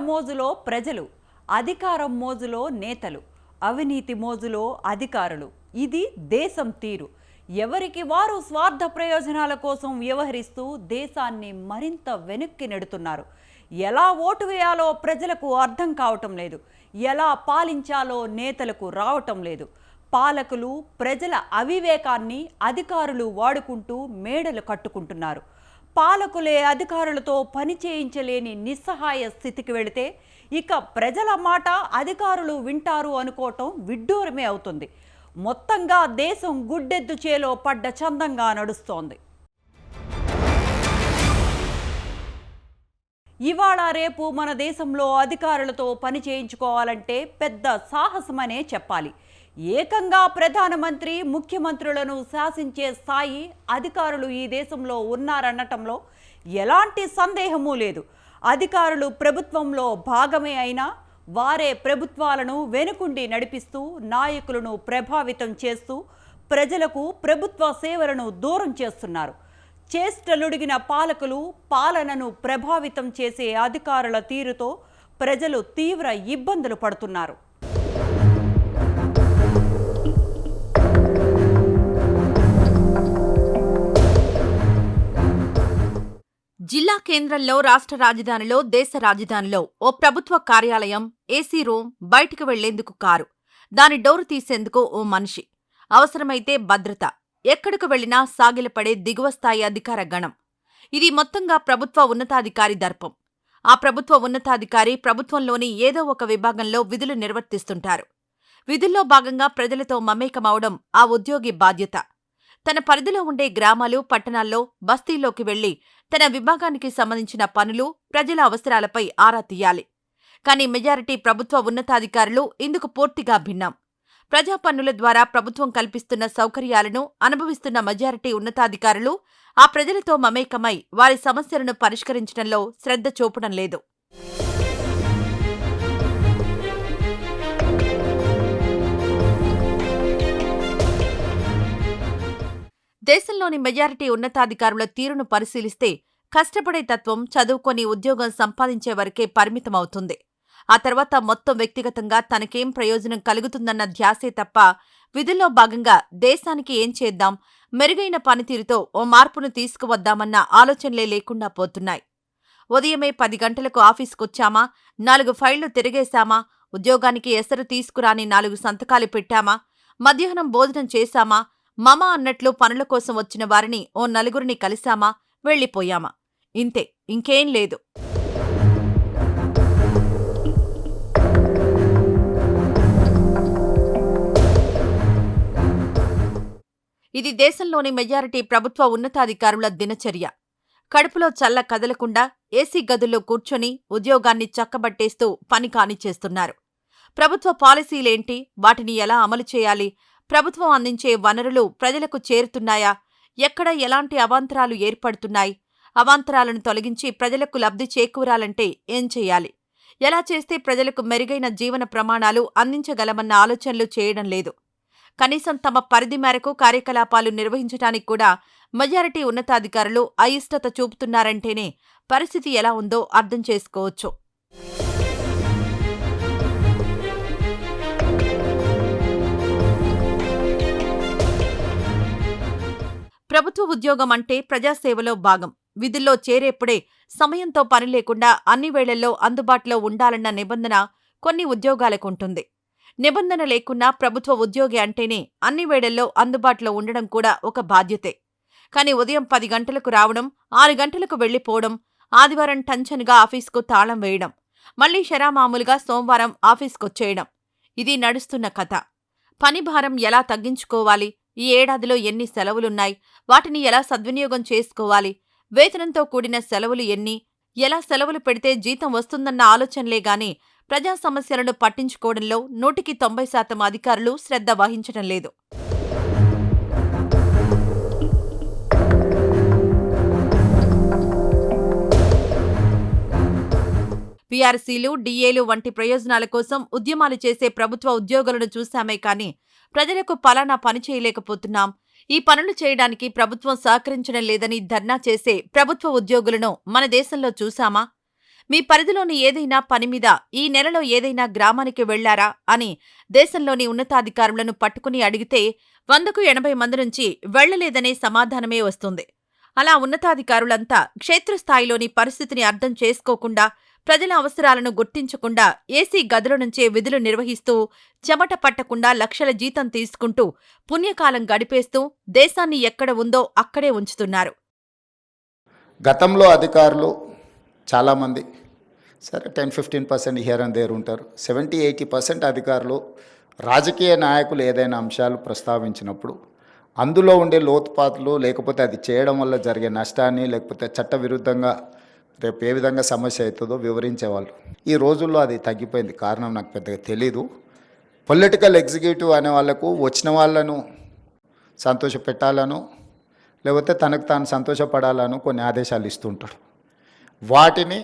మోజులో ప్రజలు, అధికారం మోజులో నేతలు, అవినీతి మోజులో అధికారులు. ఇది దేశం తీరు. ఎవరికి వారు స్వార్థ ప్రయోజనాల కోసం వ్యవహరిస్తూ దేశాన్ని మరింత వెనక్కి నెడుతున్నారు. ఎలా ఓటు వేయాలో ప్రజలకు అర్థం కావటం లేదు. ఎలా పాలించాలో నేతలకు రావటం లేదు. పాలకులు ప్రజల అవివేకాన్ని అధికారులు వాడుకుంటూ మేడలు కట్టుకుంటున్నారు. పాలకులే అధికారులతో పని చేయించలేని నిస్సహాయ స్థితికి వెళితే ఇక ప్రజల మాట అధికారులు వింటారు అనుకోవటం విడ్డూరమే అవుతుంది. మొత్తంగా దేశం గుడ్డెద్దు చేలో పడ్డ చందంగా నడుస్తోంది. ఇవాళ రేపు మన దేశంలో అధికారులతో పని చేయించుకోవాలంటే పెద్ద సాహసమనే చెప్పాలి. ఏకంగా ప్రధానమంత్రి, ముఖ్యమంత్రులను శాసించే స్థాయి అధికారులు ఈ దేశంలో ఉన్నారనటంలో ఎలాంటి సందేహమూ లేదు. అధికారులు ప్రభుత్వంలో భాగమే అయినా వారే ప్రభుత్వాలను వెనుకుండి నడిపిస్తూ, నాయకులను ప్రభావితం చేస్తూ, ప్రజలకు ప్రభుత్వ సేవలను దూరం చేస్తున్నారు. చేష్టలుడిగిన పాలకులు పాలనను ప్రభావితం చేసే అధికారుల తీరుతో ప్రజలు తీవ్ర ఇబ్బందులు పడుతున్నారు. జిల్లా కేంద్రంలో, రాష్ట్ర రాజధానిలో, దేశ రాజధానిలో ఓ ప్రభుత్వ కార్యాలయం, ఏసీ రూమ్, బయటికి వెళ్లేందుకు కారు, దాని డోరు తీసేందుకు ఓ మనిషి, అవసరమైతే భద్రత, ఎక్కడికి వెళ్లినా సాగిలపడే దిగువ స్థాయి అధికార గణం. ఇది మొత్తంగా ప్రభుత్వ ఉన్నతాధికారి దర్పం. ఆ ప్రభుత్వ ఉన్నతాధికారి ప్రభుత్వంలోని ఏదో ఒక విభాగంలో విధులు నిర్వర్తిస్తుంటారు. విధుల్లో భాగంగా ప్రజలతో మమేకమవడం ఆ ఉద్యోగి బాధ్యత. తన పరిధిలో ఉండే గ్రామాలు, పట్టణాల్లో, బస్తీల్లోకి వెళ్లి తన విభాగానికి సంబంధించిన పనులు, ప్రజల అవసరాలపై ఆరా తీయాలి. కానీ మెజారిటీ ప్రభుత్వ ఉన్నతాధికారులు ఇందుకు పూర్తిగా భిన్నం. ప్రజా పన్నుల ద్వారా ప్రభుత్వం కల్పిస్తున్న సౌకర్యాలను అనుభవిస్తున్న మెజారిటీ ఉన్నతాధికారులు ఆ ప్రజలతో మమేకమై వారి సమస్యలను పరిష్కరించడంలో శ్రద్ధ చూపడం లేదు. దేశంలోని మెజారిటీ ఉన్నతాధికారుల తీరును పరిశీలిస్తే కష్టపడే తత్వం, చదువుకొని ఉద్యోగం సంపాదించే వరకే పరిమితమవుతుంది. ఆ తర్వాత మొత్తం వ్యక్తిగతంగా తనకేం ప్రయోజనం కలుగుతుందన్న ధ్యాసే తప్ప విధుల్లో భాగంగా దేశానికి ఏం చేద్దాం, మెరుగైన పనితీరుతో ఓ మార్పును తీసుకువద్దామన్న ఆలోచనలే లేకుండా పోతున్నాయి. ఉదయమే 10 గంటలకు ఆఫీసుకొచ్చామా, 4 ఫైళ్లు తిరిగేశామా, ఉద్యోగానికి ఎసరు తీసుకురాని 4 సంతకాలు పెట్టామా, మధ్యాహ్నం భోజనం చేశామా, మమ అన్నట్లు పనుల కోసం వచ్చిన వారిని ఓ 4 కలిశామా, వెళ్లిపోయామా, ఇంతే, ఇంకేం లేదు. ఇది దేశంలోని మెజారిటీ ప్రభుత్వ ఉన్నతాధికారుల దినచర్య. కడుపులో చల్ల కదలకుండా ఏసీ గదుల్లో కూర్చొని ఉద్యోగాన్ని చక్కబట్టేస్తూ పని కానిచేస్తున్నారు. ప్రభుత్వ పాలసీలేంటి, వాటిని ఎలా అమలు చేయాలి, ప్రభుత్వం అందించే వనరులు ప్రజలకు చేరుతున్నాయా, ఎక్కడ ఎలాంటి అవాంతరాలు ఏర్పడుతున్నాయి, అవాంతరాలను తొలగించి ప్రజలకు లబ్ధి చేకూరాలంటే ఏం చేయాలి, ఎలా చేస్తే ప్రజలకు మెరుగైన జీవన ప్రమాణాలు అందించగలమన్న ఆలోచనలు చేయడం లేదు. కనీసం తమ పరిధి మేరకు కార్యకలాపాలు నిర్వహించడానికి కూడా మెజారిటీ ఉన్నతాధికారులు అయిష్టత చూపుతున్నారంటేనే పరిస్థితి ఎలా ఉందో అర్థం చేసుకోవచ్చు. ప్రభుత్వ ఉద్యోగం అంటే ప్రజాసేవలో భాగం. విధుల్లో చేరేప్పుడే సమయంతో పని లేకుండా అన్ని వేళల్లో అందుబాటులో ఉండాలన్న నిబంధన కొన్ని ఉద్యోగాలకుంటుంది. నిబంధన లేకున్నా ప్రభుత్వ ఉద్యోగి అంటేనే అన్ని వేళల్లో అందుబాటులో ఉండడం కూడా ఒక బాధ్యతే. కానీ ఉదయం 10 గంటలకు రావడం, 6 గంటలకు వెళ్లిపోవడం, ఆదివారం టంచన్గా ఆఫీసుకు తాళం వేయడం, మళ్లీ షరామామూలుగా సోమవారం ఆఫీసుకొచ్చేయడం, ఇది నడుస్తున్న కథ. పని భారం ఎలా తగ్గించుకోవాలి, ఈ ఏడాదిలో ఎన్ని సెలవులున్నాయి, వాటిని ఎలా సద్వినియోగం చేసుకోవాలి, వేతనంతో కూడిన సెలవులు ఎన్ని, ఎలా సెలవులు పెడితే జీతం వస్తుందన్న ఆలోచనలే గాని ప్రజా సమస్యలను పట్టించుకోవడంలో 190% అధికారులు శ్రద్ధ వహించడం లేదు. పీఆర్సీలు, డీఏలు వంటి ప్రయోజనాల కోసం ఉద్యమాలు చేసే ప్రభుత్వ ఉద్యోగులను చూశామే కానీ ప్రజలకు పలానా పని చేయలేకపోతున్నాం, ఈ పనులు చేయడానికి ప్రభుత్వం సహకరించడం లేదని ధర్నా చేసే ప్రభుత్వ ఉద్యోగులను మన దేశంలో చూశామా? మీ పరిధిలోని ఏదైనా పని మీద ఈ నెలలో ఏదైనా గ్రామానికి వెళ్లారా అని దేశంలోని ఉన్నతాధికారులను పట్టుకుని అడిగితే 100కు 80 మంది నుంచి వెళ్లలేదనే సమాధానమే వస్తుంది. అలా ఉన్నతాధికారులంతా క్షేత్రస్థాయిలోని పరిస్థితిని అర్థం చేసుకోకుండా, ప్రజల అవసరాలను గుర్తించకుండా ఏసీ గదుల నుంచే విధులు నిర్వహిస్తూ, చెమట పట్టకుండా లక్షల జీతం తీసుకుంటూ, పుణ్యకాలం గడిపేస్తూ దేశాన్ని ఎక్కడ ఉందో అక్కడే ఉంచుతున్నారు. గతంలో అధికారులు చాలామంది సరే 10-15% హియర్ అండ్ దేర్ ఉంటారు. 70-80% అధికారులు రాజకీయ నాయకులు ఏదైనా అంశాలు ప్రస్తావించినప్పుడు అందులో ఉండే లోతుపాతులు, లేకపోతే అది చేయడం వల్ల జరిగే నష్టాన్ని, లేకపోతే చట్టవిరుద్ధంగా రేపు ఏ విధంగా సమస్య అవుతుందో వివరించేవాళ్ళు. ఈ రోజుల్లో అది తగ్గిపోయింది. కారణం నాకు పెద్దగా తెలీదు. పొలిటికల్ ఎగ్జిక్యూటివ్ అనే వాళ్ళకు వచ్చిన వాళ్ళను సంతోషపెట్టాలను, లేకపోతే తనకు తాను సంతోషపడాలను కొన్ని ఆదేశాలు ఇస్తుంటాడు. వాటిని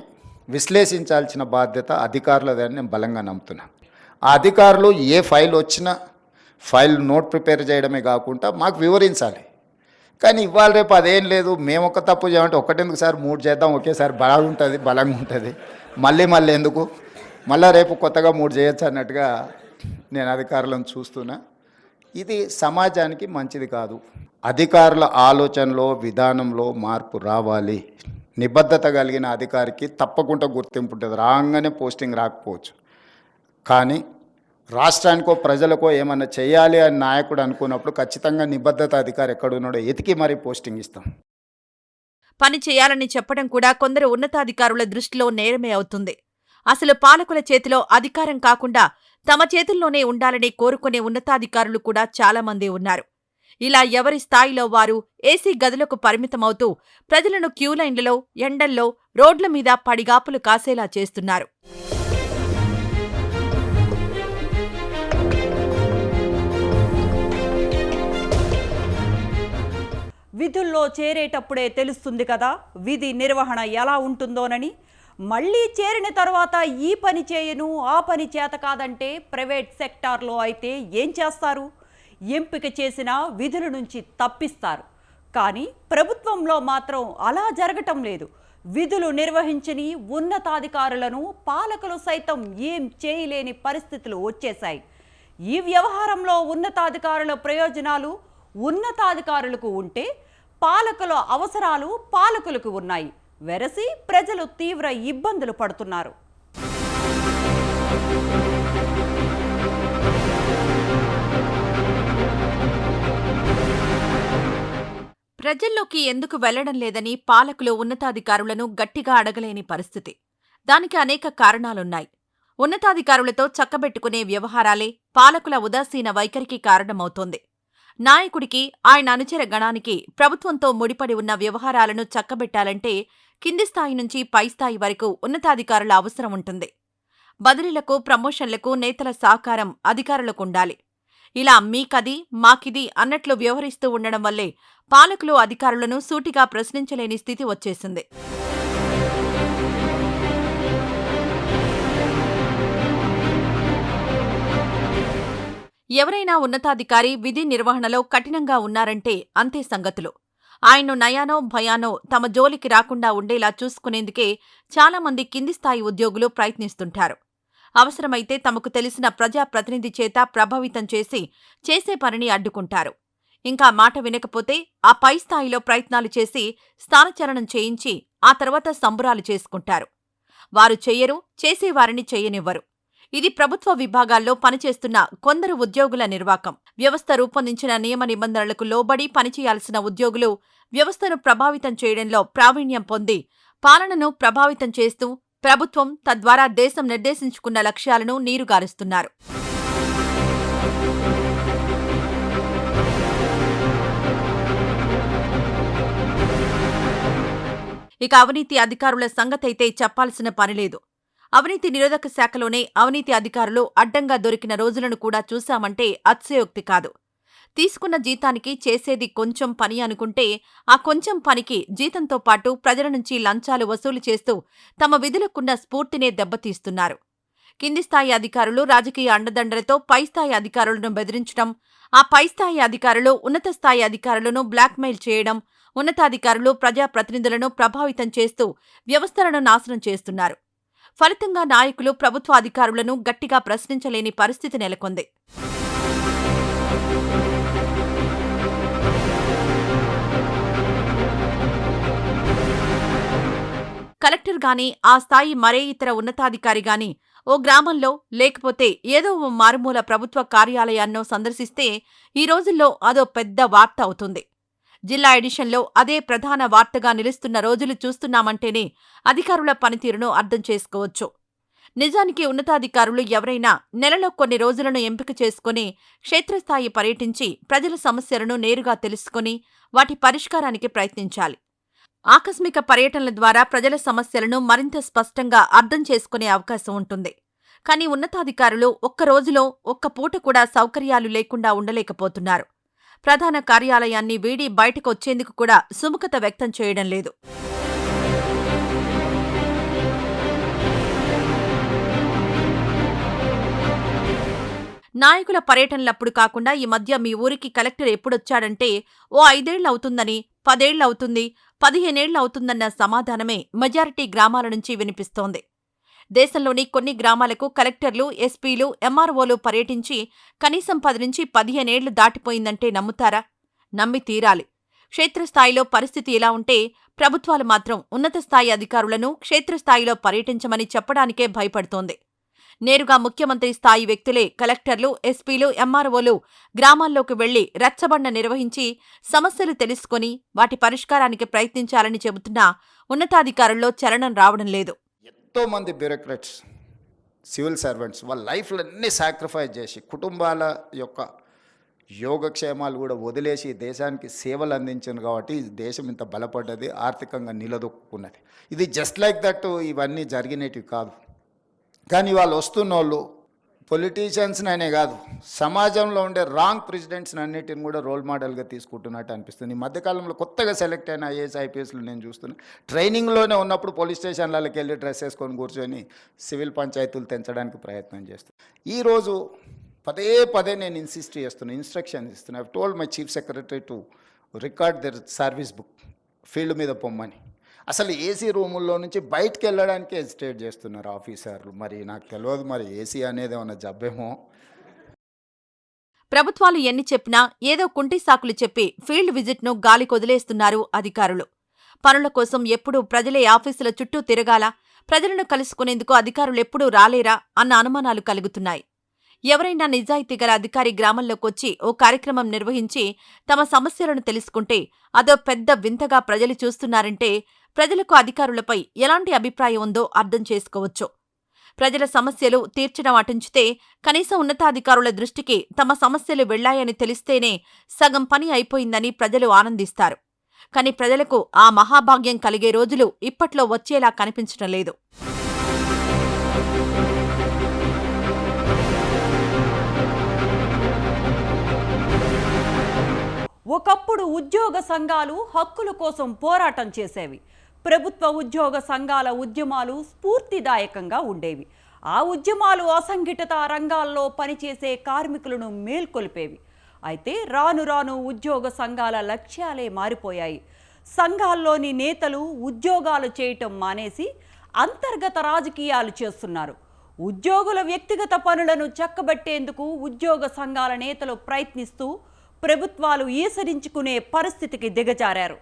విశ్లేషించాల్సిన బాధ్యత అధికారులదని నేను బలంగా నమ్ముతున్నా. ఆ అధికారులు ఏ ఫైల్ వచ్చినా ఫైల్ నోట్ ప్రిపేర్ చేయడమే కాకుండా మాకు వివరించాలి. కానీ ఇవాళ రేపు అదేం లేదు. మేము ఒక తప్పు చేయమంటే ఒకటెందుకు సార్ 3 చేద్దాం, ఒకేసారి బాగుంటుంది, బలంగా ఉంటుంది, మళ్ళీ ఎందుకు, మళ్ళీ రేపు కొత్తగా 3 చేయొచ్చు అన్నట్టుగా నేను అధికారులను చూస్తున్నా. ఇది సమాజానికి మంచిది కాదు. అధికారుల ఆలోచనలో, విధానంలో మార్పు రావాలి. నిబద్ధత కలిగిన అధికారికి తప్పకుండా గుర్తింపు ఉంటుంది. రాగానే పోస్టింగ్ రాకపోవచ్చు, కానీ రాష్ట్రానికో ప్రజలకో ఏమన్నా చేయాలి అని నాయకుడు అనుకున్నప్పుడు ఖచ్చితంగా నిబద్ధత అధికారి ఎక్కడున్నాడో ఎతికి మరీ పోస్టింగ్ ఇస్తాం. పని చేయాలని చెప్పడం కూడా కొందరు ఉన్నతాధికారుల దృష్టిలో నేరమే అవుతుంది. అసలు పాలకుల చేతిలో అధికారం కాకుండా తమ చేతుల్లోనే ఉండాలని కోరుకునే ఉన్నతాధికారులు కూడా చాలామంది ఉన్నారు. ఇలా ఎవరి స్థాయిలో వారు ఏసీ గదులకు పరిమితమవుతూ ప్రజలను క్యూలైన్లలో, ఎండల్లో, రోడ్ల మీద పడిగాపులు కాసేలా చేస్తున్నారు. విధుల్లో చేరేటప్పుడే తెలుస్తుంది కదా విధి నిర్వహణ ఎలా ఉంటుందోనని. మళ్ళీ చేరిన తర్వాత ఈ పని చేయను, ఆ పని చేత కాదంటే ప్రైవేట్ సెక్టార్లో అయితే ఏం చేస్తారు? ఎంపిక చేసిన విధుల నుంచి తప్పిస్తారు. కానీ ప్రభుత్వంలో మాత్రం అలా జరగటం లేదు. విధులు నిర్వహించని ఉన్నతాధికారులను పాలకులు సైతం ఏం చేయలేని పరిస్థితులు వచ్చేశాయి. ఈ వ్యవహారంలో ఉన్నతాధికారుల ప్రయోజనాలు ఉన్నతాధికారులకు ఉంటే, పాలకుల అవసరాలు పాలకులకు ఉన్నాయి. వెరసి ప్రజలు తీవ్ర ఇబ్బందులు పడుతున్నారు. ప్రజల్లోకి ఎందుకు వెళ్లడం లేదని పాలకులు ఉన్నతాధికారులను గట్టిగా అడగలేని పరిస్థితి. దానికి అనేక కారణాలున్నాయి. ఉన్నతాధికారులతో చక్కబెట్టుకునే వ్యవహారాలే పాలకుల ఉదాసీన వైఖరికి కారణమవుతోంది. నాయకుడికి, ఆయన అనుచర గణానికి ప్రభుత్వంతో ముడిపడి ఉన్న వ్యవహారాలను చక్కబెట్టాలంటే కింది స్థాయి నుంచి పై స్థాయి వరకు ఉన్నతాధికారుల అవసరం ఉంటుంది. బదిలీలకు, ప్రమోషన్లకు నేతల సహకారం అధికారులకుండాలి. ఇలా మీకది, మాకిది అన్నట్లు వ్యవహరిస్తూ ఉండడం వల్లే పాలకులు అధికారులను సూటిగా ప్రశ్నించలేని స్థితి వచ్చేసింది. ఎవరైనా ఉన్నతాధికారి విధి నిర్వహణలో కఠినంగా ఉన్నారంటే అంతే సంగతులు. ఆయన్ను నయానో భయానో తమ జోలికి రాకుండా ఉండేలా చూసుకునేందుకే చాలామంది కింది స్థాయి ఉద్యోగులు ప్రయత్నిస్తుంటారు. అవసరమైతే తమకు తెలిసిన ప్రజాప్రతినిధి చేత ప్రభావితం చేసి చేసే పనిని అడ్డుకుంటారు. ఇంకా మాట వినకపోతే ఆ పై స్థాయిలో ప్రయత్నాలు చేసి స్థానచలనం చేయించి ఆ తర్వాత సంబురాలు చేసుకుంటారు. వారు చెయ్యరు, చేసేవారిని చెయ్యనివ్వరు. ఇది ప్రభుత్వ విభాగాల్లో పనిచేస్తున్న కొందరు ఉద్యోగుల నిర్వాకం. వ్యవస్థ రూపొందించిన నియమ నిబంధనలకు లోబడి పనిచేయాల్సిన ఉద్యోగులు వ్యవస్థను ప్రభావితం చేయడంలో ప్రావీణ్యం పొంది పాలనను ప్రభావితం చేస్తూ ప్రభుత్వం, తద్వారా దేశం నిర్దేశించుకున్న లక్ష్యాలను నీరుగారుస్తున్నారు. ఇక అవినీతి అధికారుల సంగతైతే చెప్పాల్సిన పనిలేదు. అవినీతి నిరోధక శాఖలోనే అవినీతి అధికారులు అడ్డంగా దొరికిన రోజులను కూడా చూశామంటే అతిశయోక్తి కాదు. తీసుకున్న జీతానికి చేసేది కొంచెం పని అనుకుంటే ఆ కొంచెం పనికి జీతంతో పాటు ప్రజల నుంచి లంచాలు వసూలు చేస్తూ తమ విధులకున్న స్ఫూర్తినే దెబ్బతీస్తున్నారు. కింది స్థాయి అధికారులు రాజకీయ అండదండలతో పై స్థాయి అధికారులను బెదిరించడం, ఆ పై స్థాయి అధికారులు ఉన్నత స్థాయి అధికారులను బ్లాక్మెయిల్ చేయడం, ఉన్నతాధికారులు ప్రజాప్రతినిధులను ప్రభావితం చేస్తూ వ్యవస్థలను నాశనం చేస్తున్నారు. ఫలితంగా నాయకులు ప్రభుత్వ అధికారులను గట్టిగా ప్రశ్నించలేని పరిస్థితి నెలకొంది. కలెక్టర్ గాని, ఆ స్థాయి మరే ఇతర ఉన్నతాధికారి గాని ఓ గ్రామంలో లేకపోతే ఏదో ఓ మారుమూల ప్రభుత్వ కార్యాలయాన్నో సందర్శిస్తే ఈ రోజుల్లో అదో పెద్ద వార్త అవుతుంది. జిల్లా ఎడిషన్లో అదే ప్రధాన వార్తగా నిలుస్తున్న రోజులు చూస్తున్నామంటేనే అధికారుల పనితీరును అర్థం చేసుకోవచ్చు. నిజానికి ఉన్నతాధికారులు ఎవరైనా నెలలో కొన్ని రోజులను ఎంపిక చేసుకుని క్షేత్రస్థాయి పర్యటించి ప్రజల సమస్యలను నేరుగా తెలుసుకుని వాటి పరిష్కారానికి ప్రయత్నించాలి. ఆకస్మిక పర్యటనల ద్వారా ప్రజల సమస్యలను మరింత స్పష్టంగా అర్థం చేసుకునే అవకాశం ఉంటుంది. కానీ ఉన్నతాధికారులు ఒక్క రోజులో ఒక్క పూట కూడా సౌకర్యాలు లేకుండా ఉండలేకపోతున్నారు. ప్రధాన కార్యాలయాన్ని వీడి బయటకు వచ్చేందుకు కూడా సుముఖత వ్యక్తం చేయడం లేదు. నాయకుల పర్యటనలప్పుడు కాకుండా ఈ మధ్య మీ ఊరికి కలెక్టర్ ఎప్పుడొచ్చాడంటే ఓ 5 ఏళ్లవుతుందని, 10 ఏళ్లవుతుంది, 15 ఏళ్లవుతుందన్న సమాధానమే మెజారిటీ గ్రామాల నుంచి వినిపిస్తోంది. దేశంలోని కొన్ని గ్రామాలకు కలెక్టర్లు, ఎస్పీలు, ఎంఆర్ఓలు పర్యటించి కనీసం 10 నుంచి 15 ఏళ్లు దాటిపోయిందంటే నమ్ముతారా? నమ్మి తీరాలి. క్షేత్రస్థాయిలో పరిస్థితి ఇలా ఉంటే ప్రభుత్వాలు మాత్రం ఉన్నత స్థాయి అధికారులను క్షేత్రస్థాయిలో పర్యటించమని చెప్పడానికే భయపడుతోంది. నేరుగా ముఖ్యమంత్రి స్థాయి వ్యక్తులే కలెక్టర్లు, ఎస్పీలు, ఎంఆర్ఓలు గ్రామాల్లోకి వెళ్లి రచ్చబండ నిర్వహించి సమస్యలు తెలుసుకుని వాటి పరిష్కారానికి ప్రయత్నించాలని చెబుతున్నా ఉన్నతాధికారుల్లో చలనం రావడం లేదు. ఎంతోమంది బ్యూరోక్రాట్స్, సివిల్ సర్వెంట్స్ వాళ్ళ లైఫ్లో అన్నీ సాక్రిఫైస్ చేసి కుటుంబాల యొక్క యోగక్షేమాలు కూడా వదిలేసి దేశానికి సేవలు అందించారు కాబట్టి దేశం ఇంత బలపడ్డది, ఆర్థికంగా నిలదొక్కున్నది. ఇది జస్ట్ లైక్ దట్ ఇవన్నీ జరిగినవి కాదు. కానీ వాళ్ళు వస్తున్న వాళ్ళు పొలిటీషియన్స్ని అనే కాదు, సమాజంలో ఉండే రాంగ్ ప్రెసిడెంట్స్ని అన్నిటిని కూడా రోల్ మోడల్గా తీసుకుంటున్నట్టు అనిపిస్తుంది. ఈ మధ్యకాలంలో కొత్తగా సెలెక్ట్ అయిన ఐఏఎస్, ఐపీఎస్లు నేను చూస్తున్నాను. ట్రైనింగ్లోనే ఉన్నప్పుడు పోలీస్ స్టేషన్లకి వెళ్ళి డ్రెస్ వేసుకొని కూర్చొని సివిల్ పంచాయతీలు తెంచడానికి ప్రయత్నం చేస్తాను. ఈరోజు పదే పదే నేను ఇన్స్ట్రక్షన్ ఇస్తున్నా. I told my chief secretary to record there service book, field మీద పొమ్మని. అసలు ఏసీ రూముల్లో నుంచి బయటకు వెళ్ళడానికి హెసిటేట్ చేస్తున్నారు ఆఫీసర్లు. మరి నాకు తెలియదు, మరి ఏసీ అనేది ఏమన్నా జబ్బేమో. ప్రభుత్వాలు ఎన్ని చెప్పినా ఏదో కుంటి సాకులు చెప్పి ఫీల్డ్ విజిట్ను గాలికొదిలేస్తున్నారు అధికారులు. పనుల కోసం ఎప్పుడూ ప్రజలే ఆఫీసుల చుట్టూ తిరగాలా, ప్రజలను కలుసుకునేందుకు అధికారులెప్పుడూ రాలేరా అన్న అనుమానాలు కలుగుతున్నాయి. ఎవరైనా నిజాయితీ గల అధికారి గ్రామంలోకొచ్చి ఓ కార్యక్రమం నిర్వహించి తమ సమస్యలను తెలుసుకుంటే అదో పెద్ద వింతగా ప్రజలు చూస్తున్నారంటే ప్రజలకు అధికారులపై ఎలాంటి అభిప్రాయం ఉందో అర్థం చేసుకోవచ్చు. ప్రజల సమస్యలు తీర్చడం అటుంచితే కనీసం ఉన్నతాధికారుల దృష్టికి తమ సమస్యలు వెళ్లాయని తెలిస్తేనే సగం పని అయిపోయిందని ప్రజలు ఆనందిస్తారు. కాని ప్రజలకు ఆ మహాభాగ్యం కలిగే రోజులు ఇప్పట్లో వచ్చేలా కనిపించడం లేదు. ఒకప్పుడు ఉద్యోగ సంఘాలు హక్కుల కోసం పోరాటం చేసేవి. ప్రభుత్వ ఉద్యోగ సంఘాల ఉద్యమాలు స్ఫూర్తిదాయకంగా ఉండేవి. ఆ ఉద్యమాలు అసంఘటిత రంగాల్లో పనిచేసే కార్మికులను మేల్కొల్పేవి. అయితే రాను రాను ఉద్యోగ సంఘాల లక్ష్యాలే మారిపోయాయి. సంఘాల్లోని నేతలు ఉద్యోగాలు చేయటం మానేసి అంతర్గత రాజకీయాలు చేస్తున్నారు. ఉద్యోగుల వ్యక్తిగత పనులను చక్కబెట్టేందుకు ఉద్యోగ సంఘాల నేతలు ప్రయత్నిస్తూ ప్రభుత్వాలు ఈసరించుకునే పరిస్థితికి దిగజారారు.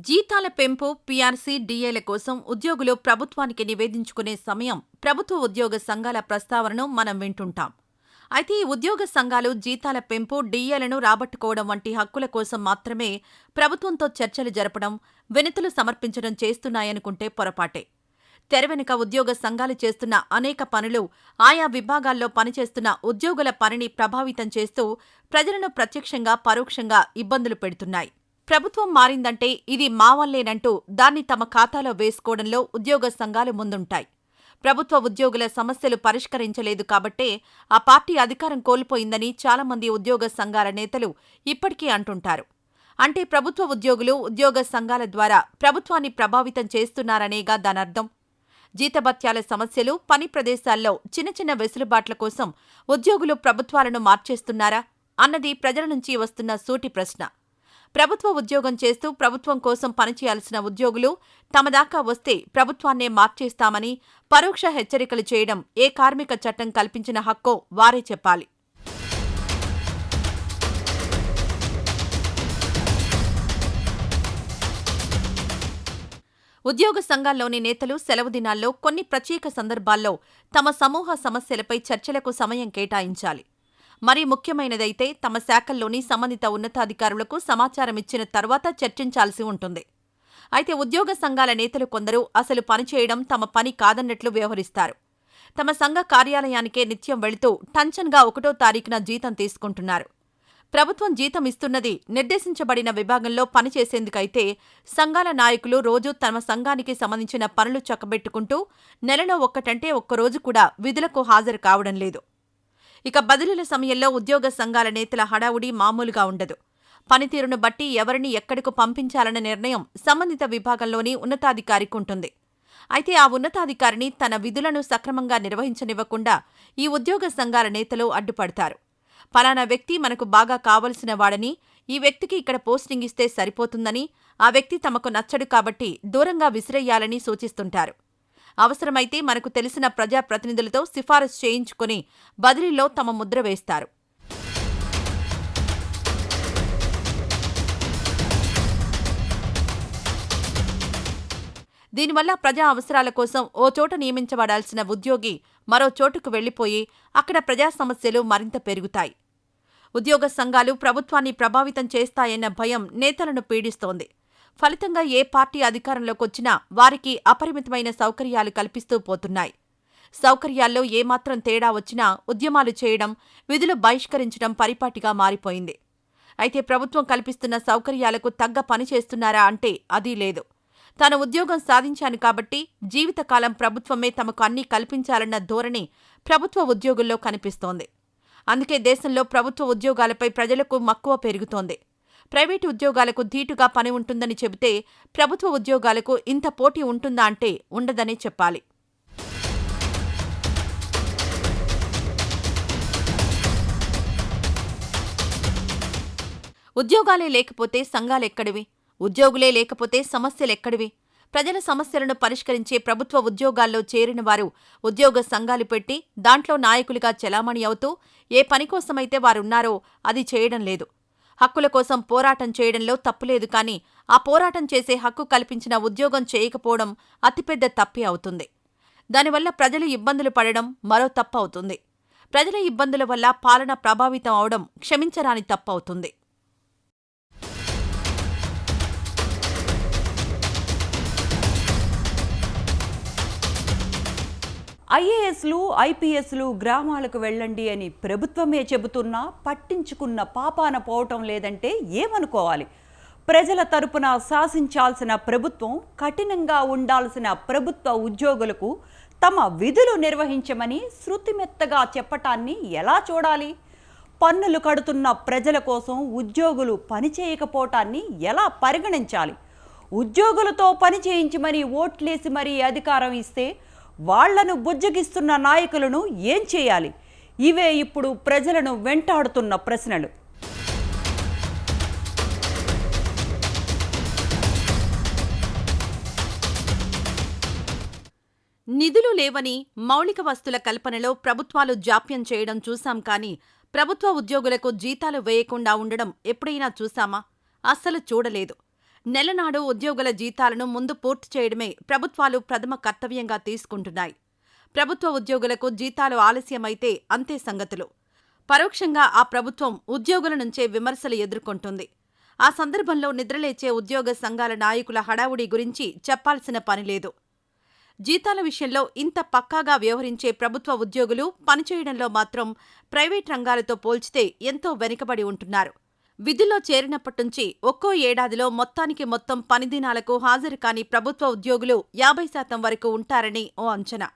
జీతాల పెంపు, పీఆర్సీ, డీఏల కోసం ఉద్యోగులు ప్రభుత్వానికి నివేదించుకునే సమయం ప్రభుత్వ ఉద్యోగ సంఘాల ప్రస్తావనను మనం వింటుంటాం. అయితే ఈ ఉద్యోగ సంఘాలు జీతాల పెంపు, డీఏలను రాబట్టుకోవడం వంటి హక్కుల కోసం మాత్రమే ప్రభుత్వంతో చర్చలు జరపడం, వినతులు సమర్పించడం చేస్తున్నాయనుకుంటే పొరపాటే. తెరవెనుక ఉద్యోగ సంఘాలు చేస్తున్న అనేక పనులు ఆయా విభాగాల్లో పనిచేస్తున్న ఉద్యోగుల పనిని ప్రభావితం చేస్తూ ప్రజలను ప్రత్యక్షంగా, పరోక్షంగా ఇబ్బందులు పెడుతున్నాయి. ప్రభుత్వం మారిందంటే ఇది మా వల్లేనంటూ దాన్ని తమ ఖాతాలో వేసుకోవడంలో ఉద్యోగ సంఘాలు ముందుంటాయి. ప్రభుత్వ ఉద్యోగుల సమస్యలు పరిష్కరించలేదు కాబట్టే ఆ పార్టీ అధికారం కోల్పోయిందని చాలామంది ఉద్యోగ సంఘాల నేతలు ఇప్పటికీ అంటుంటారు. అంటే ప్రభుత్వ ఉద్యోగులు ఉద్యోగ సంఘాల ద్వారా ప్రభుత్వాన్ని ప్రభావితం చేస్తున్నారనేగా దానర్థం. జీతభత్యాల సమస్యలు, పని ప్రదేశాల్లో చిన్న చిన్న వెసులుబాట్ల కోసం ఉద్యోగులు ప్రభుత్వాలను మార్చేస్తున్నారా? అన్నది ప్రజల నుంచి వస్తున్న సూటి ప్రశ్న. ప్రభుత్వ ఉద్యోగం చేస్తూ ప్రభుత్వం కోసం పనిచేయాల్సిన ఉద్యోగులు తమ దాకా వస్తే ప్రభుత్వాన్నే మార్చేస్తామని పరోక్ష హెచ్చరికలు చేయడం ఏ కార్మిక చట్టం కల్పించిన హక్కో వారే చెప్పాలి. ఉద్యోగ సంఘాల్లోని నేతలు సెలవు దినాల్లో కొన్ని ప్రత్యేక సందర్భాల్లో తమ సమూహ సమస్యలపై చర్చలకు సమయం కేటాయించాలి. మరీ ముఖ్యమైనదైతే తమ శాఖల్లోని సంబంధిత ఉన్నతాధికారులకు సమాచారమిచ్చిన తర్వాత చర్చించాల్సి ఉంటుంది. అయితే ఉద్యోగ సంఘాల నేతలు కొందరు అసలు పనిచేయడం తమ పని కాదన్నట్లు వ్యవహరిస్తారు. తమ సంఘ కార్యాలయానికే నిత్యం వెళుతూ టంచన్గా 1వ తారీఖున జీతం తీసుకుంటున్నారు. ప్రభుత్వం జీతం ఇస్తున్నది నిర్దేశించబడిన విభాగంలో పనిచేసేందుకైతే సంఘాల నాయకులు రోజూ తమ సంఘానికి సంబంధించిన పనులు చక్కబెట్టుకుంటూ నెలలో ఒక్కరోజు కూడా విధులకు హాజరు కావడం లేదు. ఇక బదిలీల సమయంలో ఉద్యోగ సంఘాల నేతల హడావుడి మామూలుగా ఉండదు. పనితీరును బట్టి ఎవరిని ఎక్కడకు పంపించాలన్న నిర్ణయం సంబంధిత విభాగంలోని ఉన్నతాధికారికి ఉంటుంది. అయితే ఆ ఉన్నతాధికారిని తన విధులను సక్రమంగా నిర్వహించనివ్వకుండా ఈ ఉద్యోగ సంఘాల నేతలు అడ్డుపడతారు. ఫలానా వ్యక్తి మనకు బాగా కావలసిన వాడని, ఈ వ్యక్తికి ఇక్కడ పోస్టింగ్ ఇస్తే సరిపోతుందని, ఆ వ్యక్తి తమకు నచ్చడు కాబట్టి దూరంగా విసిరేయాలని సూచిస్తుంటారు. అవసరమైతే మనకు తెలిసిన ప్రజాప్రతినిధులతో సిఫారసు చేయించుకుని బదిలీలో తమ ముద్ర వేస్తారు. దీనివల్ల ప్రజా అవసరాల కోసం ఓ చోట నియమించబడాల్సిన ఉద్యోగి మరో చోటుకు వెళ్లిపోయి అక్కడ ప్రజా సమస్యలు మరింత పెరుగుతాయి. ఉద్యోగ సంఘాలు ప్రభుత్వాన్ని ప్రభావితం చేస్తాయన్న భయం నేతలను పీడిస్తోంది. ఫలితంగా ఏ పార్టీ అధికారంలోకొచ్చినా వారికి అపరిమితమైన సౌకర్యాలు కల్పిస్తూ పోతున్నాయి. సౌకర్యాల్లో ఏమాత్రం తేడా వచ్చినా ఉద్యమాలు చేయడం, విధులు బహిష్కరించడం పరిపాటిగా మారిపోయింది. అయితే ప్రభుత్వం కల్పిస్తున్న సౌకర్యాలకు తగ్గ పని చేస్తున్నారా అంటే అదీ లేదు. తాను ఉద్యోగం సాధించాను కాబట్టి జీవితకాలం ప్రభుత్వమే తమకు అన్నీ కల్పించాలన్న ధోరణి ప్రభుత్వ ఉద్యోగుల్లో కనిపిస్తోంది. అందుకే దేశంలో ప్రభుత్వ ఉద్యోగాలపై ప్రజలకు మక్కువ పెరుగుతోంది. ప్రైవేటు ఉద్యోగాలకు ధీటుగా పని ఉంటుందని చెబితే ప్రభుత్వ ఉద్యోగాలకు ఇంత పోటీ ఉంటుందా అంటే ఉండదనే చెప్పాలి. ఉద్యోగాలే లేకపోతే సంఘాలెక్కడివి? ఉద్యోగులే లేకపోతే సమస్యలెక్కడివి? ప్రజల సమస్యలను పరిష్కరించే ప్రభుత్వ ఉద్యోగాల్లో చేరిన వారు ఉద్యోగ సంఘాలు పెట్టి దాంట్లో నాయకులుగా చెలామణి అవుతూ ఏ పనికోసమైతే వారున్నారో అది చేయడం లేదు. హక్కుల కోసం పోరాటం చేయడంలో తప్పులేదు, కానీ ఆ పోరాటం చేసే హక్కు కల్పించిన ఉద్యోగం చేయకపోవడం అతిపెద్ద తప్పే అవుతుంది. దానివల్ల ప్రజలు ఇబ్బందులు పడడం మరో తప్పు అవుతుంది. ప్రజల ఇబ్బందుల వల్ల పాలన ప్రభావితం అవడం క్షమించరాని తప్పు అవుతుంది. ఐఏఎస్లు, ఐపీఎస్లు గ్రామాలకు వెళ్ళండి అని ప్రభుత్వమే చెబుతున్నా పట్టించుకున్న పాపాన పోవటం లేదంటే ఏమనుకోవాలి? ప్రజల తరపున శాసించాల్సిన ప్రభుత్వం కఠినంగా ఉండాల్సిన ప్రభుత్వ ఉద్యోగులకు తమ విధులు నిర్వహించమని శృతిమెత్తగా చెప్పటాన్ని ఎలా చూడాలి? పన్నులు కడుతున్న ప్రజల కోసం ఉద్యోగులు పనిచేయకపోవటాన్ని ఎలా పరిగణించాలి? ఉద్యోగులతో పని చేయించమని ఓట్లేసి మరీ అధికారం ఇస్తే వాళ్లను బుజ్జగిస్తున్న నాయకులను ఏం చేయాలి? ఇవే ఇప్పుడు ప్రజలను వెంటాడుతున్న ప్రశ్నలు. నిధులు లేవని మౌలిక వస్తుల కల్పనలో ప్రభుత్వాలు జాప్యం చేయడం చూశాం, కానీ ప్రభుత్వ ఉద్యోగులకు జీతాలు వేయకుండా ఉండడం ఎప్పుడైనా చూశామా? అస్సలు చూడలేదు. నెలనాడు ఉద్యోగుల జీతాలను ముందు పూర్తి చేయడమే ప్రభుత్వాలు ప్రథమ కర్తవ్యంగా తీసుకుంటున్నాయి. ప్రభుత్వ ఉద్యోగులకు జీతాలు ఆలస్యమైతే అంతే సంగతులు. పరోక్షంగా ఆ ప్రభుత్వం ఉద్యోగుల నుంచే విమర్శలు ఎదుర్కొంటుంది. ఆ సందర్భంలో నిద్రలేచే ఉద్యోగ సంఘాల నాయకుల హడావుడి గురించి చెప్పాల్సిన పనిలేదు. జీతాల విషయంలో ఇంత పక్కాగా వ్యవహరించే ప్రభుత్వ ఉద్యోగులు పనిచేయడంలో మాత్రం ప్రైవేట్ రంగాలతో పోల్చితే ఎంతో వెనుకబడి ఉంటున్నారు. విధుల్లో చేరినప్పటినుంచి ఒక్కో ఏడాదిలో మొత్తానికి మొత్తం పనిదినాలకు హాజరు కాని ప్రభుత్వ ఉద్యోగులు 50% వరకు ఉంటారని ఓ అంచనా.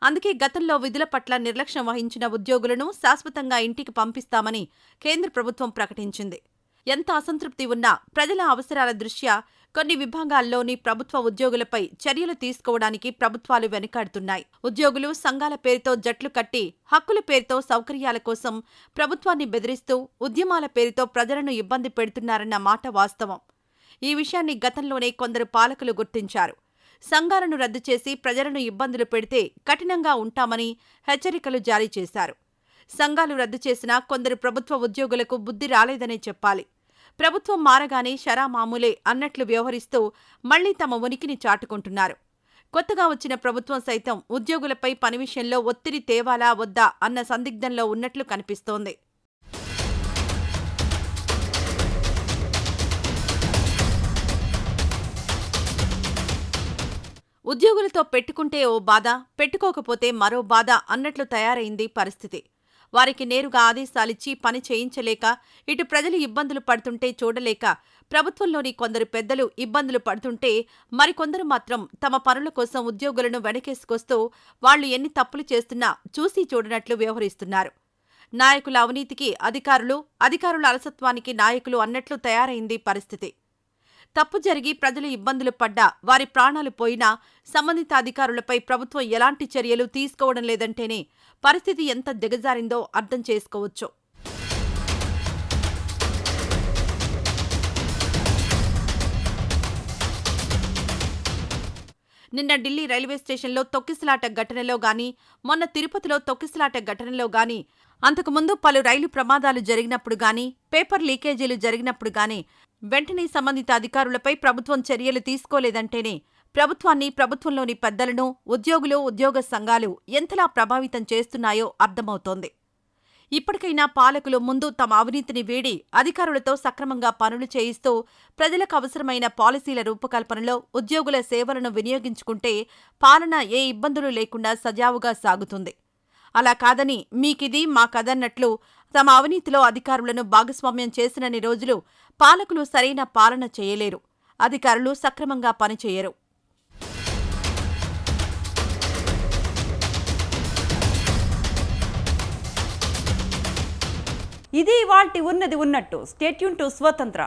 అందుకే గతంలో విధుల పట్ల నిర్లక్ష్యం వహించిన ఉద్యోగులను శాశ్వతంగా ఇంటికి పంపిస్తామని కేంద్ర ప్రభుత్వం ప్రకటించింది. ఎంత అసంతృప్తి ఉన్నా ప్రజల అవసరాల దృష్ట్యా కొన్ని విభాగాల్లోని ప్రభుత్వ ఉద్యోగులపై చర్యలు తీసుకోవడానికి ప్రభుత్వాలు వెనుకాడుతున్నాయి. ఉద్యోగులు సంఘాల పేరుతో జట్లు కట్టి హక్కుల పేరుతో సౌకర్యాల కోసం ప్రభుత్వాన్ని బెదిరిస్తూ ఉద్యమాల పేరుతో ప్రజలను ఇబ్బంది పెడుతున్నారన్న మాట వాస్తవం. ఈ విషయాన్ని గతంలోనే కొందరు పాలకులు గుర్తించారు. సంఘాలను రద్దు చేసి ప్రజలను ఇబ్బందులు పెడితే కఠినంగా ఉంటామని హెచ్చరికలు జారీ చేశారు. సంఘాలు రద్దు చేసినా కొందరు ప్రభుత్వ ఉద్యోగులకు బుద్ధి రాలేదనే చెప్పాలి. ప్రభుత్వం మారగానే షరా మామూలే అన్నట్లు వ్యవహరిస్తూ మళ్లీ తమ ఉనికిని చాటుకుంటున్నారు. కొత్తగా వచ్చిన ప్రభుత్వం సైతం ఉద్యోగులపై పని విషయంలో ఒత్తిడి తేవాలా వద్దా అన్న సందిగ్ధంలో ఉన్నట్లు కనిపిస్తోంది. ఉద్యోగులతో పెట్టుకుంటే ఓ బాధ, పెట్టుకోకపోతే మరో బాధ అన్నట్లు తయారైంది పరిస్థితి. వారికి నేరుగా ఆదేశాలిచ్చి పని చేయించలేక, ఇటు ప్రజలు ఇబ్బందులు పడుతుంటే చూడలేక, ప్రభుత్వంలోని కొందరు పెద్దలు ఇబ్బందులు పడుతుంటే మరికొందరు మాత్రం తమ పనుల కోసం ఉద్యోగులను వెనకేసుకొస్తూ వాళ్లు ఎన్ని తప్పులు చేస్తున్నా చూసి చూడనట్లు వ్యవహరిస్తున్నారు. నాయకుల అవినీతికి అధికారులు, అధికారుల అలసత్వానికి నాయకులు అన్నట్లు తయారైంది పరిస్థితి. తప్పు జరిగి ప్రజలు ఇబ్బందులు పడ్డా, వారి ప్రాణాలు పోయినా సంబంధిత అధికారులపై ప్రభుత్వం ఎలాంటి చర్యలు తీసుకోవడం లేదంటేనే పరిస్థితి ఎంత దిగజారిందో అర్థం చేసుకోవచ్చు. నిన్న ఢిల్లీ రైల్వే స్టేషన్లో తొక్కిసలాట ఘటనలో గానీ, మొన్న తిరుపతిలో తొక్కిసలాట ఘటనలో గానీ, అంతకుముందు పలు రైలు ప్రమాదాలు జరిగినప్పుడు గానీ, పేపర్ లీకేజీలు జరిగినప్పుడు గానీ వెంటనే సంబంధిత అధికారులపై ప్రభుత్వం చర్యలు తీసుకోలేదంటేనే ప్రభుత్వాన్ని, ప్రభుత్వంలోని పెద్దలను, ఉద్యోగులు, ఉద్యోగ సంఘాలు ఎంతలా ప్రభావితం చేస్తున్నాయో అర్థమవుతోంది. ఇప్పటికైనా పాలకులు ముందు తమ అవినీతిని వీడి అధికారులతో సక్రమంగా పనులు చేయిస్తూ ప్రజలకు అవసరమైన పాలసీల రూపకల్పనలో ఉద్యోగుల సేవలను వినియోగించుకుంటే పాలన ఏ ఇబ్బందులు లేకుండా సజావుగా సాగుతుంది. అలా కాదని మీకిది మాకదన్నట్లు తమ అవినీతిలో అధికారులను భాగస్వామ్యం చేసినన్ని రోజులు పాలకులు సరైన పాలన చేయలేరు, అధికారులు సక్రమంగా పనిచేయరు. ఇది ఇవాల్టి ఉన్నది ఉన్నట్టు. స్టే ట్యూన్ టు స్వతంత్ర.